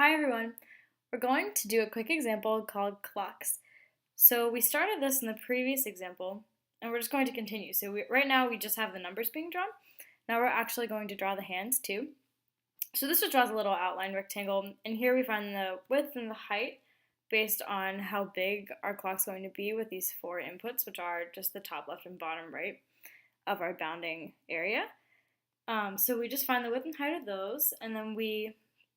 Hi everyone! We're going to do a quick example called clocks. So we started this in the previous example and we're just going to continue. So right now we just have the numbers being drawn. Now we're actually going to draw the hands too. So this just draws a little outline rectangle, and here we find the width and the height based on how big our clock's going to be with these four inputs, which are just the top left and bottom right of our bounding area. So we just find the width and height of those, and then we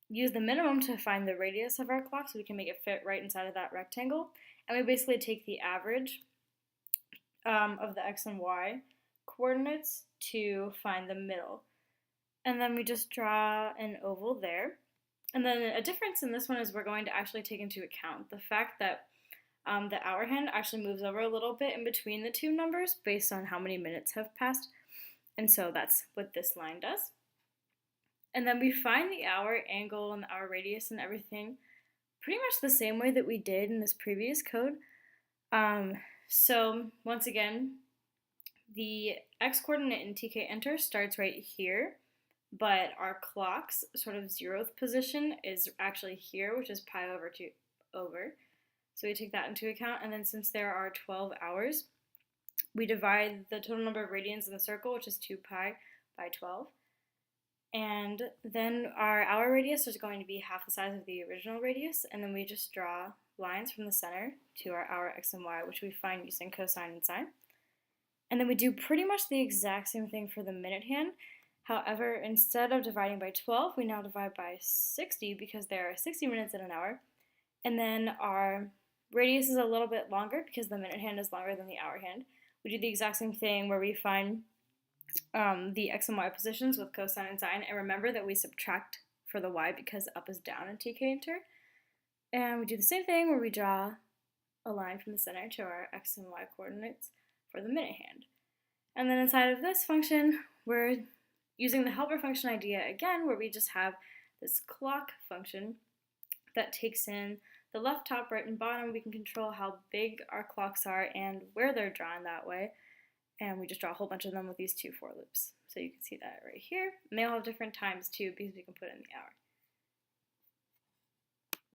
use the minimum to find the radius of our clock so we can make it fit right inside of that rectangle. And we basically take the average of the x and y coordinates to find the middle. And then we just draw an oval there. And then a difference in this one is we're going to actually take into account the fact that the hour hand actually moves over a little bit in between the two numbers based on how many minutes have passed. And so that's what this line does. And then we find the hour angle and the hour radius and everything pretty much the same way that we did in this previous code. So once again, the x coordinate in TK enter starts right here, but our clock's sort of 0th position is actually here, which is pi over 2 over. So we take that into account, and then since there are 12 hours, we divide the total number of radians in the circle, which is 2 pi, by 12. And then our hour radius is going to be half the size of the original radius, and then we just draw lines from the center to our hour x and y, which we find using cosine and sine. And then we do pretty much the exact same thing for the minute hand. However, instead of dividing by 12, we now divide by 60 because there are 60 minutes in an hour. And then our radius is a little bit longer because the minute hand is longer than the hour hand. We do the exact same thing where we find the x and y positions with cosine and sine, and remember that we subtract for the y because up is down in TK inter. And we do the same thing where we draw a line from the center to our x and y coordinates for the minute hand. And then inside of this function, we're using the helper function idea again, where we just have this clock function that takes in the left, top, right, and bottom. We can control how big our clocks are and where they're drawn that way. And we just draw a whole bunch of them with these two for loops. So you can see that right here. And they all have different times too because we can put in the hour.